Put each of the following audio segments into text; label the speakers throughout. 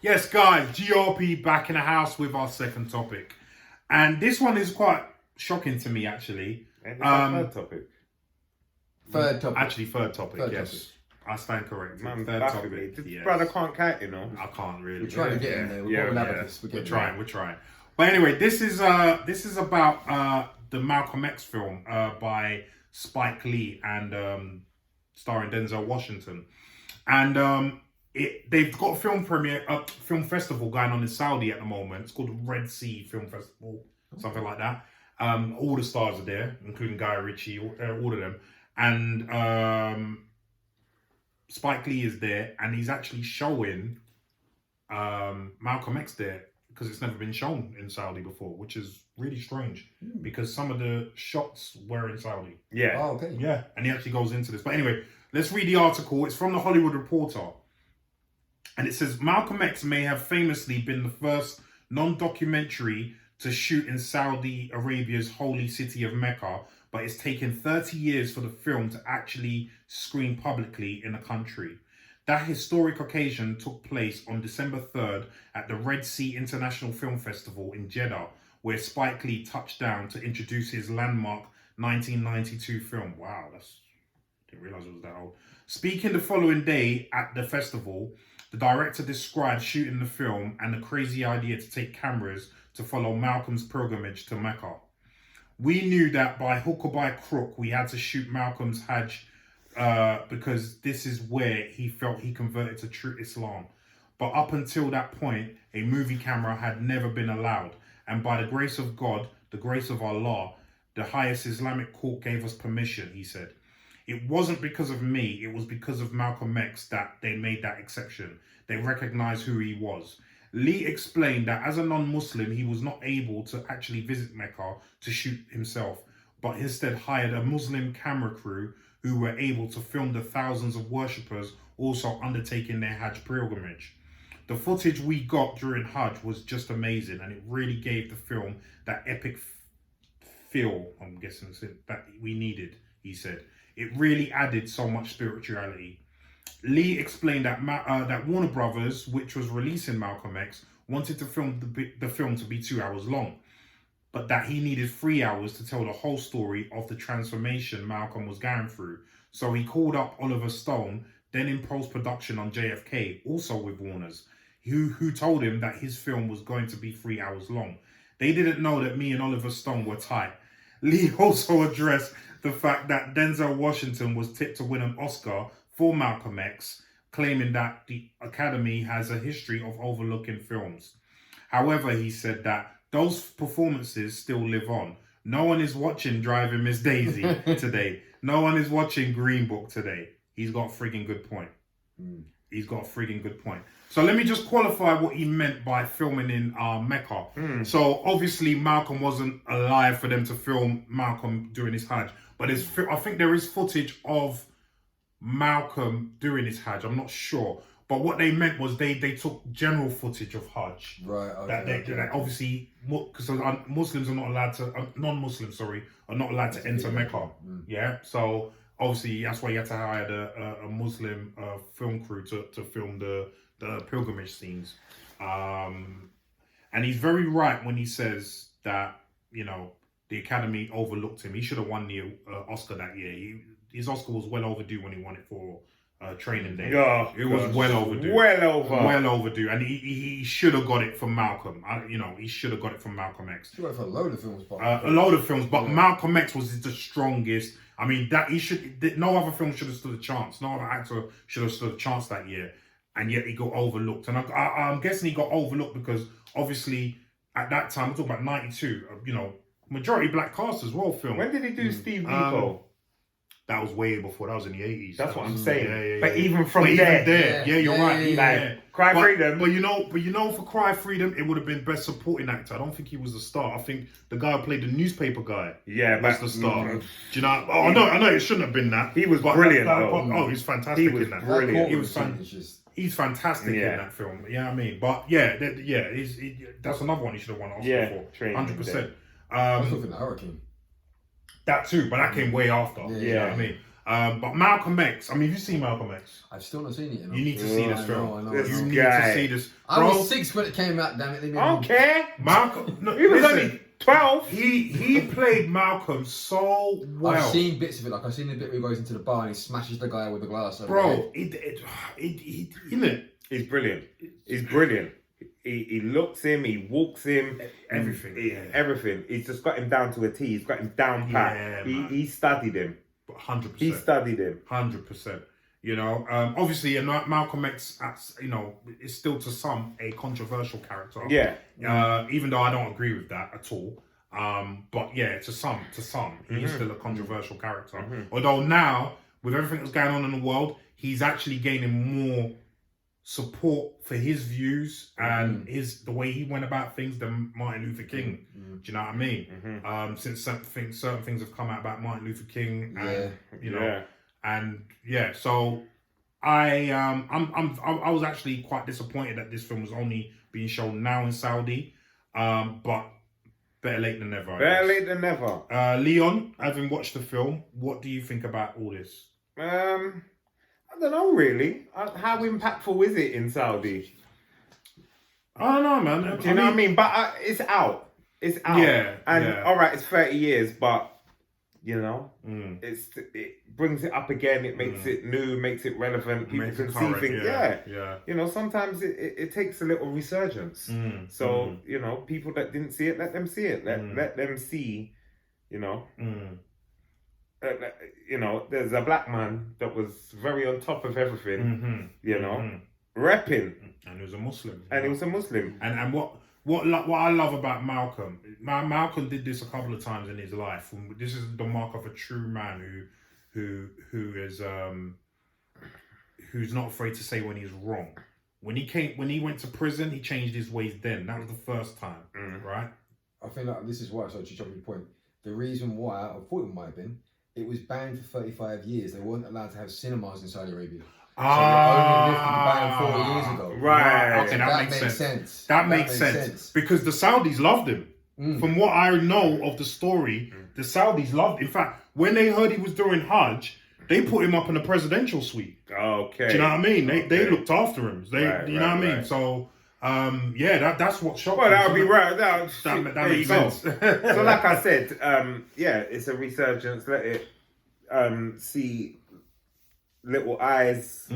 Speaker 1: Yes, guys, GRP back in the house with our second topic. And this one is quite shocking to me, actually.
Speaker 2: And it's our third topic.
Speaker 3: Third topic.
Speaker 1: Actually, third topic,
Speaker 3: Third
Speaker 1: yes.
Speaker 3: topic.
Speaker 1: I stand corrected.
Speaker 2: Man,
Speaker 1: Third
Speaker 2: baffling
Speaker 1: topic,
Speaker 2: me.
Speaker 1: yes.
Speaker 2: Brother can't count, you know.
Speaker 1: I can't really.
Speaker 3: We're trying to get in there. We're
Speaker 1: We're trying. But anyway, this is about the Malcolm X film by Spike Lee and starring Denzel Washington. And they've got a film festival going on in Saudi at the moment. It's called the Red Sea Film Festival, something like that. All the stars are there, including Guy Ritchie, all of them. And Spike Lee is there, and he's actually showing Malcolm X there because it's never been shown in Saudi before, which is really strange because some of the shots were in Saudi.
Speaker 2: Yeah.
Speaker 3: Oh, okay.
Speaker 1: Yeah, and he actually goes into this. But anyway, let's read the article. It's from the Hollywood Reporter. And it says, Malcolm X may have famously been the first non-documentary to shoot in Saudi Arabia's holy city of Mecca, but it's taken 30 years for the film to actually screen publicly in the country. That historic occasion took place on December 3rd at the Red Sea International Film Festival in Jeddah, where Spike Lee touched down to introduce his landmark 1992 film. Wow, didn't realize it was that old. Speaking the following day at the festival, the director described shooting the film and the crazy idea to take cameras to follow Malcolm's pilgrimage to Mecca. We knew that by hook or by crook, we had to shoot Malcolm's hajj because this is where he felt he converted to true Islam. But up until that point, a movie camera had never been allowed. And by the grace of God, the grace of Allah, the highest Islamic court gave us permission, he said. It wasn't because of me, it was because of Malcolm X that they made that exception. They recognized who he was. Lee explained that as a non-Muslim, he was not able to actually visit Mecca to shoot himself, but instead hired a Muslim camera crew who were able to film the thousands of worshippers also undertaking their Hajj pilgrimage. The footage we got during Hajj was just amazing, and it really gave the film that epic feel, I'm guessing, that we needed, he said. It really added so much spirituality. Lee explained that that Warner Brothers, which was releasing Malcolm X, wanted to film the film to be 2 hours long, but that he needed 3 hours to tell the whole story of the transformation Malcolm was going through. So he called up Oliver Stone, then in post-production on JFK, also with Warner's, who told him that his film was going to be 3 hours long. They didn't know that me and Oliver Stone were tight. Lee also addressed the fact that Denzel Washington was tipped to win an Oscar for Malcolm X, claiming that the Academy has a history of overlooking films. However, he said that those performances still live on. No one is watching Driving Miss Daisy today. No one is watching Green Book today. He's got a frigging good point. He's got a frigging good point. So let me just qualify what he meant by filming in Mecca. So obviously Malcolm wasn't alive for them to film Malcolm doing his Hajj. But I think there is footage of Malcolm doing his Hajj. I'm not sure. But what they meant was they took general footage of Hajj.
Speaker 3: Right, okay.
Speaker 1: That obviously, because Muslims are not allowed to, non-Muslims, are not allowed to enter Mecca. Yeah, so obviously that's why you had to hire a Muslim film crew to film the pilgrimage scenes. And he's very right when he says that, you know, the Academy overlooked him. He should have won the Oscar that year. His Oscar was well overdue when he won it for Training Day.
Speaker 2: Oh,
Speaker 1: it was well overdue. Well overdue. And he should have got it from Malcolm. He should have got it from Malcolm X.
Speaker 3: He went for a load of films.
Speaker 1: A load of films, but Malcolm X was the strongest. I mean, no other film should have stood a chance. No other actor should have stood a chance that year. And yet he got overlooked. And I'm guessing he got overlooked because obviously at that time, we're talking about 92, majority black cast as well film.
Speaker 2: When did he do Steve Biko?
Speaker 1: That was way before. That was in the 80s.
Speaker 2: That's what I'm saying.
Speaker 1: Yeah.
Speaker 2: But even from there.
Speaker 1: Yeah, you're right.
Speaker 2: Cry Freedom.
Speaker 1: But for Cry Freedom, it would have been best supporting actor. I don't think he was the star. I think the guy who played the newspaper guy was the star. Do you know? Oh, I know it shouldn't have been that.
Speaker 2: He was brilliant though.
Speaker 1: He's fantastic in that.
Speaker 2: Brilliant.
Speaker 1: He was He's fantastic in that film. Yeah, I mean, but that's another one he should have won an Oscar for. 100%.
Speaker 3: I was looking at Hurricane.
Speaker 1: That too, but that came way after.
Speaker 3: Yeah.
Speaker 1: You know what I mean? But Malcolm X, I mean, have you seen Malcolm X?
Speaker 3: I've still not seen it. You know?
Speaker 1: You need to see this
Speaker 3: I
Speaker 1: film.
Speaker 3: know, I know.
Speaker 2: This
Speaker 1: You need to
Speaker 2: guy.
Speaker 1: see this.
Speaker 3: I
Speaker 1: Bro,
Speaker 3: was 6 when it came out. Damn it! Leave me
Speaker 2: I don't
Speaker 3: alone.
Speaker 2: care.
Speaker 1: Malcolm, no,
Speaker 2: He was
Speaker 1: listen,
Speaker 2: only 12.
Speaker 1: he played Malcolm so well.
Speaker 3: I've seen bits of it. Like I've seen the bit where he goes into the bar and he smashes the guy with the glass. Over the
Speaker 1: Bro,
Speaker 3: head.
Speaker 1: isn't it?
Speaker 2: He's brilliant. He's brilliant. He looks him, he walks him,
Speaker 1: Everything,
Speaker 2: everything. He's just got him down to a T. He's got him down pat.
Speaker 1: Yeah,
Speaker 2: he
Speaker 1: man.
Speaker 2: studied him.
Speaker 1: 100%.
Speaker 2: He studied him.
Speaker 1: 100%. You know, obviously, Malcolm X, you know, is still to some a controversial character.
Speaker 2: Yeah.
Speaker 1: Even though I don't agree with that at all. But yeah, to some, he's still a controversial character. Although now, with everything that's going on in the world, he's actually gaining more support for his views and the way he went about things than Martin Luther King. Do you know what I mean? Since certain things have come out about Martin Luther King, and you know, and yeah, so I was actually quite disappointed that this film was only being shown now in Saudi, but better late than never.
Speaker 2: Better late than never.
Speaker 1: Leon, having watched the film, what do you think about all this?
Speaker 2: I don't know really. How impactful is it in Saudi?
Speaker 1: I don't know, man.
Speaker 2: Do you know what I mean? But it's out. It's out.
Speaker 1: Yeah.
Speaker 2: And all right, it's 30 years, but you know, it brings it up again. It makes it new, makes it relevant. People can see things. Yeah. You know, sometimes it takes a little resurgence. So you know, people that didn't see it, let them see it. Let them see. You know. You know, there's a black man that was very on top of everything. You know, repping,
Speaker 1: and he was a Muslim.
Speaker 2: And he was a Muslim.
Speaker 1: And what I love about Malcolm, Malcolm did this a couple of times in his life. This is the mark of a true man who is who's not afraid to say when he's wrong. When he went to prison, he changed his ways. Then that was the first time, right?
Speaker 3: I think that this is why. So to jump on your point, the reason why I thought it might have been. It was banned for 35 years. They weren't allowed to have cinemas in Saudi Arabia. So they only lifted the ban 4 years ago.
Speaker 1: Right. Okay,
Speaker 3: So
Speaker 1: that makes sense. That makes sense. Because the Saudis loved him. From what I know of the story, the Saudis loved. In fact, when they heard he was doing Hajj, they put him up in the presidential suite.
Speaker 2: Okay.
Speaker 1: Do you know what I mean? They looked after him. You know what I mean? So. That's what shocked me.
Speaker 2: Well, that would be right.
Speaker 1: That makes sense.
Speaker 2: So, like I said, it's a resurgence. Let it see little eyes,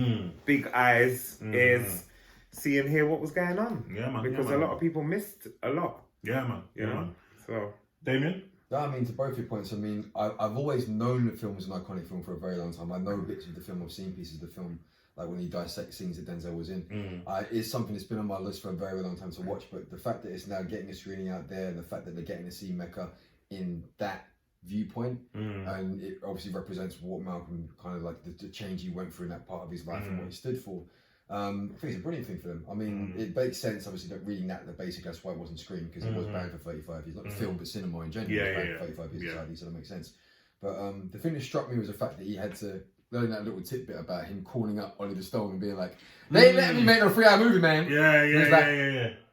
Speaker 2: big eyes, ears, see and hear what was going on.
Speaker 1: Yeah, man.
Speaker 2: Because a lot of people missed a lot.
Speaker 1: Yeah, man.
Speaker 2: You know. So,
Speaker 1: Damien.
Speaker 3: I mean, to both your points, I mean, I've always known the film was an iconic film for a very long time. I know bits of the film. I've seen pieces of the film. Like when he dissects scenes that Denzel was in, it's something that's been on my list for a very long time to watch. But the fact that it's now getting a screening out there, and the fact that they're getting to see Mecca in that viewpoint, and it obviously represents what Malcolm kind of like the change he went through in that part of his life and what he stood for. I think it's a brilliant thing for them. I mean, it makes sense. Obviously, reading that the basic, that's why it wasn't screened because it was banned for 35 years. Not the film, but cinema in general was banned for 35 years in Saudi, so that makes sense. But the thing that struck me was the fact that he had to. Learning that little tidbit about him calling up Oliver Stone and being like, they ain't letting me make no 3-hour movie, man.
Speaker 1: Yeah.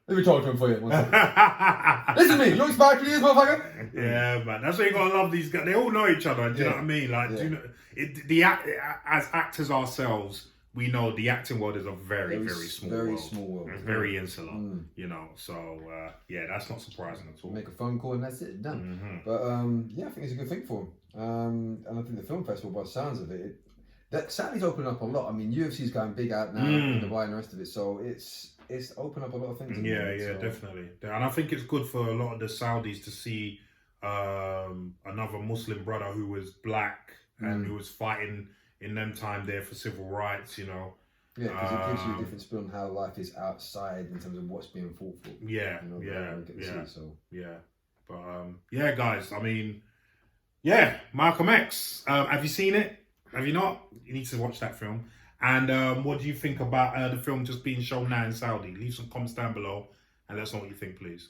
Speaker 3: Let me talk to him for you. Listen to me, you expect 3 years, motherfucker?
Speaker 1: Yeah, man. That's why you gotta love these guys. They all know each other. Do you know what I mean? Like, do you know, as actors ourselves, we know the acting world is a very small world. Very insular. You know, so that's not surprising at all.
Speaker 3: Make a phone call and that's it, done. But I think it's a good thing for him. And I think the film festival, by the sounds of it, that Saturday's opening up a lot. I mean, UFC's going big out now, and Dubai and the rest of it. So it's opened up a lot of things.
Speaker 1: Definitely. And I think it's good for a lot of the Saudis to see another Muslim brother who was black and who was fighting in them time there for civil rights. You know.
Speaker 3: Yeah, because it gives you a different spin on how life is outside in terms of what's being fought for.
Speaker 1: But guys. I mean, Malcolm X. Have you seen it? Have you not? You need to watch that film. And what do you think about the film just being shown now in Saudi? Leave some comments down below and let us know what you think, please.